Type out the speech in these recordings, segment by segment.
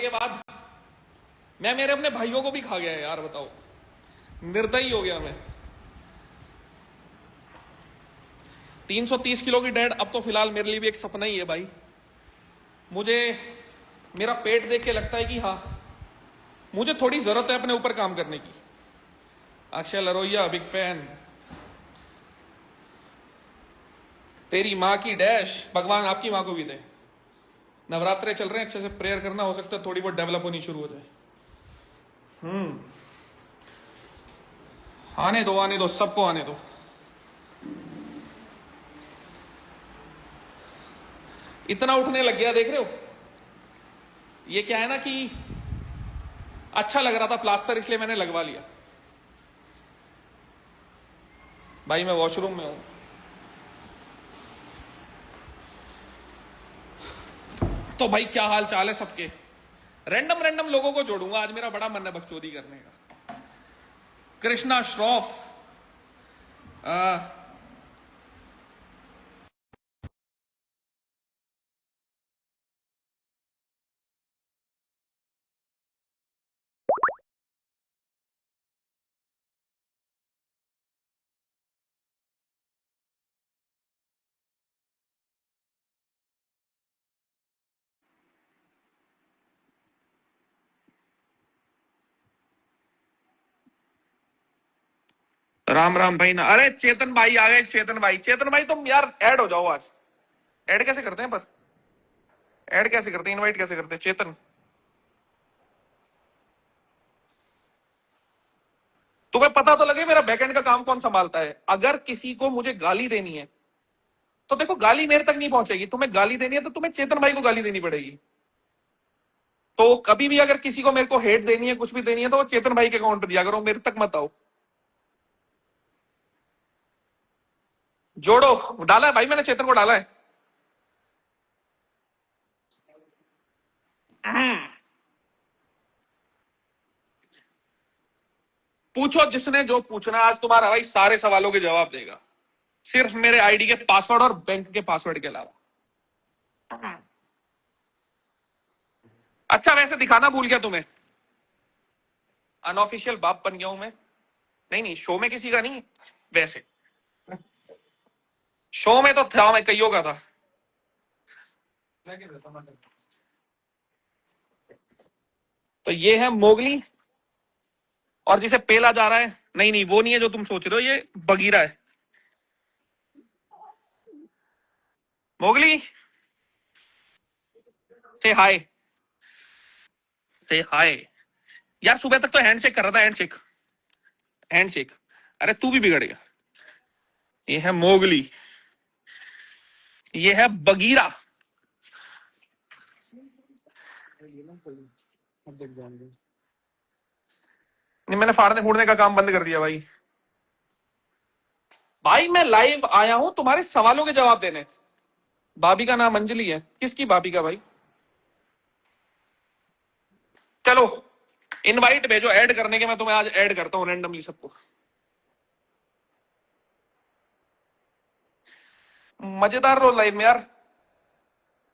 के बाद मैं मेरे अपने भाइयों को भी खा गया यार, बताओ, निर्दयी हो गया मैं। 330 किलो की डेड अब तो फिलहाल मेरे लिए भी एक सपना ही है भाई। मुझे मेरा पेट देख के लगता है कि हाँ, मुझे थोड़ी जरूरत है अपने ऊपर काम करने की। Akshay Laroya big fan. तेरी माँ की डैश, भगवान आपकी माँ को भी दे। नवरात्रे चल रहे हैं, अच्छे से प्रेयर करना, हो सकता है थोड़ी बहुत डेवलप होनी शुरू हो जाए। आने दो सबको आने दो। इतना उठने लग गया, देख रहे हो? ये क्या है ना कि अच्छा लग रहा था प्लास्टर, इसलिए मैंने लगवा लिया। भाई मैं वॉशरूम में हूं। तो भाई क्या हाल चाल है सबके? रैंडम लोगों को जोड़ूंगा आज, मेरा बड़ा मन है बकचोदी करने का। कृष्णा श्रॉफ, राम राम भाई ना। अरे चेतन भाई आ गए। चेतन भाई तुम यार ऐड हो जाओ आज। ऐड कैसे करते हैं? बस ऐड कैसे करते हैं, इनवाइट कैसे करते हैं? चेतन, तुम्हें पता तो लगे मेरा बैकएंड का काम कौन संभालता है। अगर किसी को मुझे गाली देनी है तो देखो, गाली मेरे तक नहीं पहुंचेगी। तुम्हें गाली देनी है तो तुम्हें चेतन भाई को गाली देनी पड़ेगी। तो कभी भी अगर किसी को मेरे को हेट देनी है, कुछ भी देनी है, तो वो चेतन भाई के अकाउंट पे दिया करो, मेरे तक मत आओ। जोड़ो, डाला है भाई मैंने, चेतन को डाला है। पूछो जिसने जो पूछना, आज तुम्हारा भाई सारे सवालों के जवाब देगा, सिर्फ मेरे आईडी के पासवर्ड और बैंक के पासवर्ड के अलावा। अच्छा वैसे दिखाना भूल गया तुम्हें, अनऑफिशियल बाप बन गया हूं मैं। नहीं शो में किसी का नहीं, वैसे शो में तो था, मैं कईयों का था। तो ये है मोगली, और जिसे पेला जा रहा है, नहीं वो नहीं है जो तुम सोच रहे हो, ये बगीरा है। मोगली से हाय, से हाय। यार सुबह तक तो हैंडशेक कर रहा था, हैंडशेक। अरे तू भी बिगड़ गया। ये है मोगली, ये है बगीरा। नहीं मैंने फाड़ने फूड़ने का काम बंद कर दिया भाई। भाई मैं लाइव आया हूं तुम्हारे सवालों के जवाब देने। भाभी का नाम अंजलि है, किसकी भाभी का भाई? चलो इनवाइट भेजो ऐड करने के, मैं तुम्हें आज ऐड करता हूं रैंडमली सबको। मजेदार रोल लाइव में यार।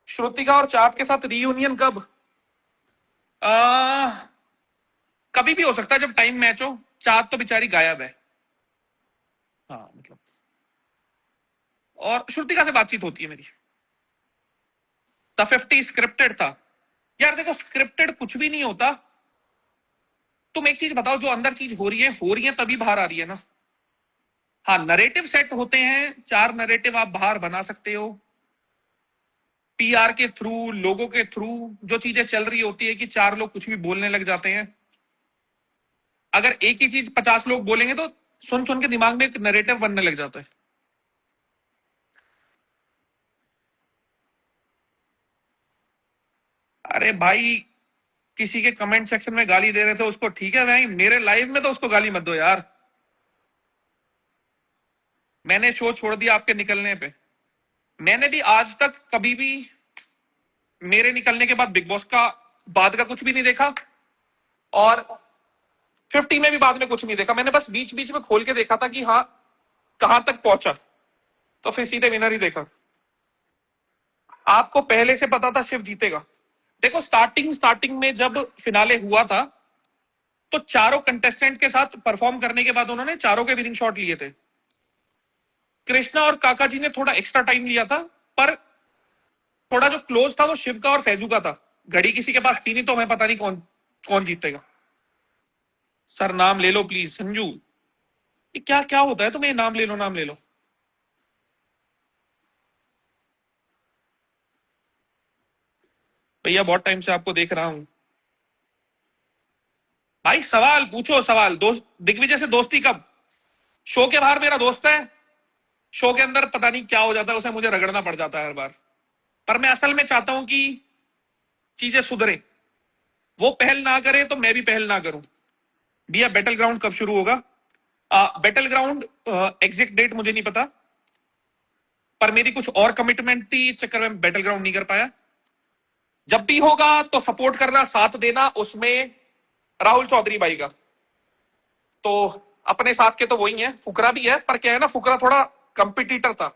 श्रुतिका और चाप के साथ रीयूनियन कब? कभी भी हो सकता है जब टाइम मैच हो। चाप तो बेचारी गायब है। हाँ मतलब, और श्रुतिका से बातचीत होती है मेरी। द 50 स्क्रिप्टेड था यार। देखो स्क्रिप्टेड कुछ भी नहीं होता। तुम एक चीज बताओ, जो अंदर चीज हो रही है तभी बाहर आ रही है ना। हाँ नरेटिव सेट होते हैं, 4 नरेटिव आप बाहर बना सकते हो पीआर के थ्रू, लोगों के थ्रू। जो चीजें चल रही होती है कि 4 लोग कुछ भी बोलने लग जाते हैं। अगर एक ही चीज 50 लोग बोलेंगे तो सुन सुन के दिमाग में एक नरेटिव बनने लग जाता है। अरे भाई किसी के कमेंट सेक्शन में गाली दे रहे थे उसको, ठीक है भाई, मेरे लाइव में तो उसको गाली मत दो यार। मैंने शो छोड़ दिया आपके निकलने पे। मैंने भी आज तक कभी भी मेरे निकलने के बाद बिग बॉस का बाद का कुछ भी नहीं देखा, और 50 में भी बाद में कुछ नहीं देखा। मैंने बस बीच बीच में खोल के देखा था कि हाँ कहां तक पहुंचा, तो फिर सीधे विनर ही देखा। आपको पहले से पता था शिव जीतेगा। देखो स्टार्टिंग में जब फिनाले हुआ था तो चारों कंटेस्टेंट के साथ परफॉर्म करने के बाद उन्होंने चारों के विनिंग शॉट लिए थे। कृष्णा और काका जी ने थोड़ा एक्स्ट्रा टाइम लिया था, पर थोड़ा जो क्लोज था वो शिव का और फैजू का था। घड़ी किसी के पास थी नहीं, तो हमें पता नहीं कौन कौन जीतेगा। सर नाम ले लो प्लीज। संजू, ये क्या क्या होता है तुम्हें? नाम ले लो, नाम ले लो। भैया बहुत टाइम से आपको देख रहा हूं। भाई सवाल पूछो, सवाल। दोस्त दिग्विजय से दोस्ती कब? शो के बाहर मेरा दोस्त है, शो के अंदर पता नहीं क्या हो जाता है, उसे मुझे रगड़ना पड़ जाता है हर बार। पर मैं असल में चाहता हूं कि चीजें सुधरे। वो पहल ना करे तो मैं भी पहल ना करूं। भैया बैटल ग्राउंड कब शुरू होगा? बैटल ग्राउंड एग्जैक्ट डेट मुझे नहीं पता, पर मेरी कुछ और कमिटमेंट थी, इस चक्कर में बैटल ग्राउंड नहीं कर पाया। जब भी होगा तो सपोर्ट करना, साथ देना। उसमें राहुल चौधरी भाई का तो अपने साथ के तो वही है, फुकरा भी है, पर क्या है ना, फुकरा थोड़ा कंपिटिटर था,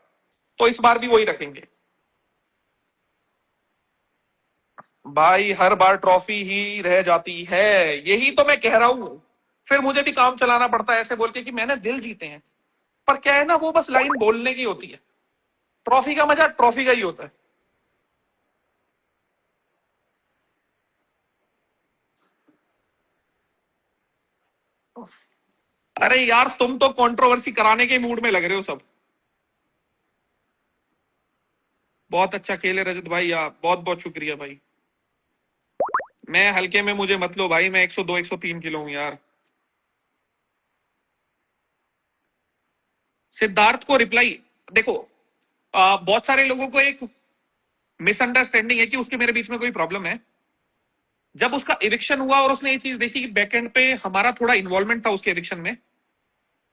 तो इस बार भी वही रखेंगे। भाई हर बार ट्रॉफी ही रह जाती है, यही तो मैं कह रहा हूं। फिर मुझे भी काम चलाना पड़ता है ऐसे बोल के कि मैंने दिल जीते हैं, पर क्या है ना, वो बस लाइन बोलने की होती है। ट्रॉफी का मजा ट्रॉफी का ही होता है। अरे यार, तुम तो कंट्रोवर्सी कराने के मूड में लग रहे हो सब। बहुत अच्छा खेले रजत भाई, आप बहुत बहुत शुक्रिया भाई। मैं हल्के में मुझे मत लो भाई, मैं 102 103 किलो हूं यार। सिद्धार्थ को रिप्लाई देखो। बहुत सारे लोगों को एक मिसअंडरस्टैंडिंग है कि उसके मेरे बीच में कोई प्रॉब्लम है। जब उसका एविक्शन हुआ और उसने ये चीज देखी कि बैकएंड पे हमारा थोड़ा इन्वॉल्वमेंट था उसके एविक्शन में,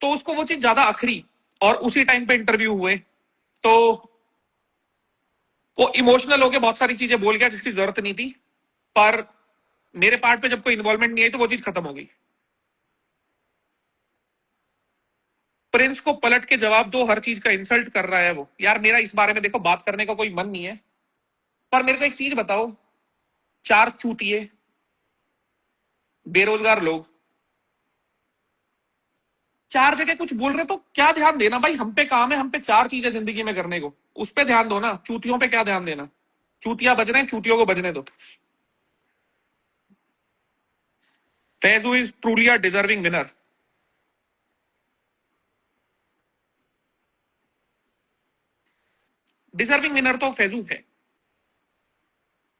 तो उसको वो चीज ज्यादा अखरी। और उसी टाइम पे इंटरव्यू हुए, तो वो इमोशनल होकर बहुत सारी चीजें बोल गया जिसकी जरूरत नहीं थी। पर मेरे पार्ट पे जब कोई इन्वॉल्वमेंट नहीं आई तो वो चीज खत्म हो गई। प्रिंस को पलट के जवाब दो, हर चीज का इंसल्ट कर रहा है वो। यार मेरा इस बारे में देखो बात करने का कोई मन नहीं है, पर मेरे को एक चीज बताओ। चार चूतिए बेरोजगार लोग चार जगह कुछ बोल रहे, तो क्या ध्यान देना भाई? हम पे काम है, हम पे चार चीजें जिंदगी में करने को, उस पे ध्यान दो ना। चूतियों पे क्या ध्यान देना? चूतिया बज रहे हैं, चूतियों को बजने दो। Faizu is truly a deserving winner. Deserving winner तो फैजू है,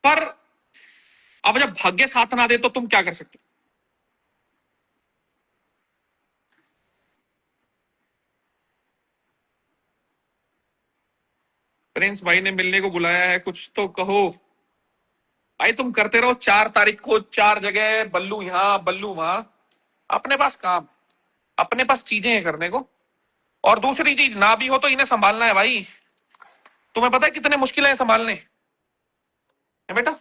पर अब जब भाग्य साथ ना दे तो तुम क्या कर सकते? प्रिंस भाई ने मिलने को बुलाया है, कुछ तो कहो। भाई तुम करते रहो, 4 तारीख को 4 जगह, बल्लू यहां बल्लू वहां। अपने पास काम, अपने पास चीजें हैं करने को। और दूसरी चीज, ना भी हो तो इन्हें संभालना है भाई। तुम्हें पता है कितने मुश्किल है संभालने, है बेटा?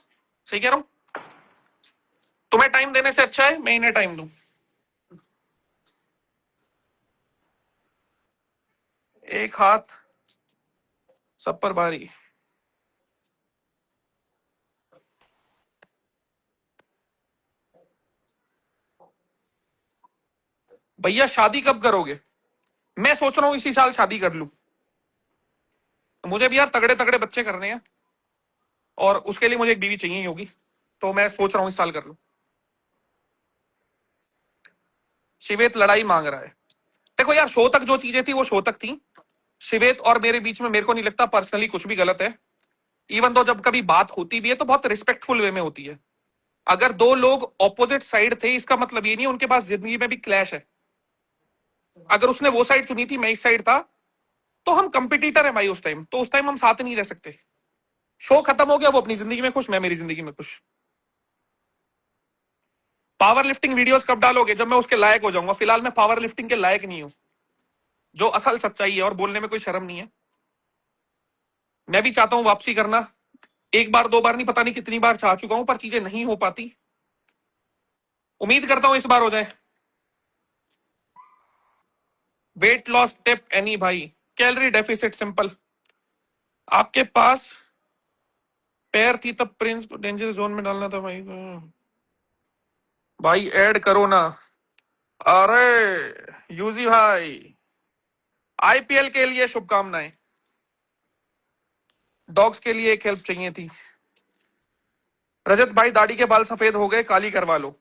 सही कह रहा हूं? तुम्हें टाइम देने से अच्छा है मैं इन्हें टाइम दूं। एक हाथ सब पर भारी। भैया शादी कब करोगे? मैं सोच रहा हूं इसी साल शादी कर लूं। मुझे भी यार तगड़े तगड़े बच्चे करने हैं, और उसके लिए मुझे एक बीवी चाहिए ही होगी, तो मैं सोच रहा हूं इस साल कर लूं। शिवेत लड़ाई मांग रहा है। देखो यार, शो तक जो चीजें थी वो शो तक थी। शिवेत और मेरे बीच में मेरे को नहीं लगता पर्सनली कुछ भी गलत है। इवन तो जब कभी बात होती भी है तो बहुत रिस्पेक्टफुल वे में होती है। अगर दो लोग ऑपोजिट साइड थे, इसका मतलब ये नहीं उनके पास जिंदगी में भी क्लैश है। अगर उसने वो साइड चुनी थी, मैं इस साइड था, तो हम कंपिटिटर है भाई। उस टाइम तो उस टाइम हम साथ नहीं रह सकते। शो खत्म हो गया, वो अपनी जिंदगी में खुश, मैं मेरी जिंदगी में खुश। पावर लिफ्टिंग वीडियोस कब डालोगे? जब मैं उसके लायक हो जाऊंगा। फिलहाल मैं पावर लिफ्टिंग के लायक नहीं हूं, जो असल सच्चाई है, और बोलने में कोई शर्म नहीं है। मैं भी चाहता हूं वापसी करना। एक बार दो बार नहीं, पता नहीं कितनी बार चाह चुका हूं, पर चीजें नहीं हो पाती। उम्मीद करता हूं इस बार हो जाए। वेट लॉस टिप एनी भाई? Calorie deficit simple. आपके पास पैर थी तब प्रिंस को डेंजर जोन में डालना था भाई। भाई ऐड करो ना। अरे यूजी भाई, आईपीएल के लिए शुभकामनाएं। डॉग्स के लिए एक हेल्प चाहिए थी। रजत भाई दाढ़ी के बाल सफेद हो गए, काली करवा लो।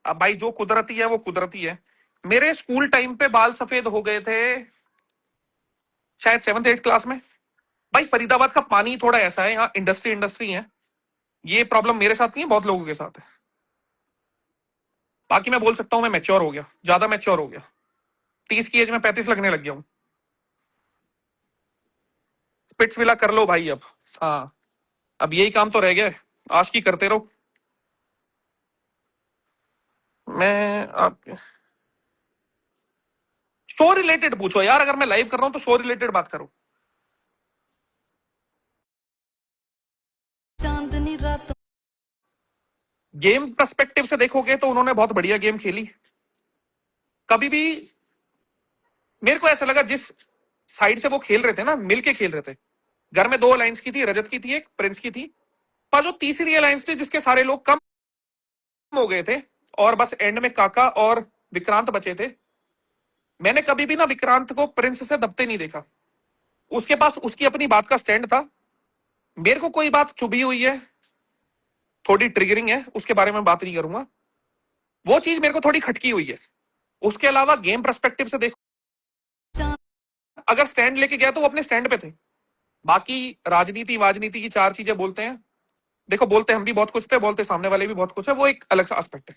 अब भाई जो कुदरती है वो कुदरती है। मेरे स्कूल टाइम पे बाल सफेद हो गए थे शायद 7th 8th क्लास में। भाई फरीदाबाद का पानी थोड़ा ऐसा है, यहाँ इंडस्ट्री इंडस्ट्री है। ये प्रॉब्लम मेरे साथ नहीं है, बहुत लोगों के साथ है। बाकी मैं बोल सकता हूं मैं मैच्योर हो गया, ज्यादा मैच्योर हो गया। 30 की एज में 35 लगने लग गया हूं। स्पिट्स विला कर लो भाई अब। हाँ, अब यही काम तो रह गया है, आज की करते रहो। मैं आप शो रिलेटेड पूछो यार, अगर मैं लाइव कर रहा हूं तो शो रिलेटेड बात करो। चांदनी रात गेम पर्सपेक्टिव से देखोगे तो उन्होंने बहुत बढ़िया गेम खेली। कभी भी मेरे को ऐसा लगा जिस साइड से वो खेल रहे थे ना, मिलके खेल रहे थे। घर में 2 अलायंस की थी, रजत की थी एक, प्रिंस की थी। पर जो तीसरी अलायंस थी जिसके सारे लोग कम हो गए थे और बस एंड में काका और विक्रांत बचे थे। मैंने कभी भी ना विक्रांत को प्रिंस से दबते नहीं देखा। उसके पास उसकी अपनी बात का स्टैंड था। मेरे को कोई बात चुभी हुई है, थोड़ी ट्रिगरिंग है, उसके बारे में बात नहीं करूंगा। वो चीज मेरे को थोड़ी खटकी हुई है। उसके अलावा गेम पर्सपेक्टिव से देखो, चांद अगर स्टैंड लेके गया तो वो अपने स्टैंड पे थे। बाकी राजनीति वाजनीति की 4 चीजें बोलते हैं। देखो बोलते हम भी बहुत कुछ थे, बोलते सामने वाले भी बहुत कुछ है, वो एक अलग सा एस्पेक्ट है।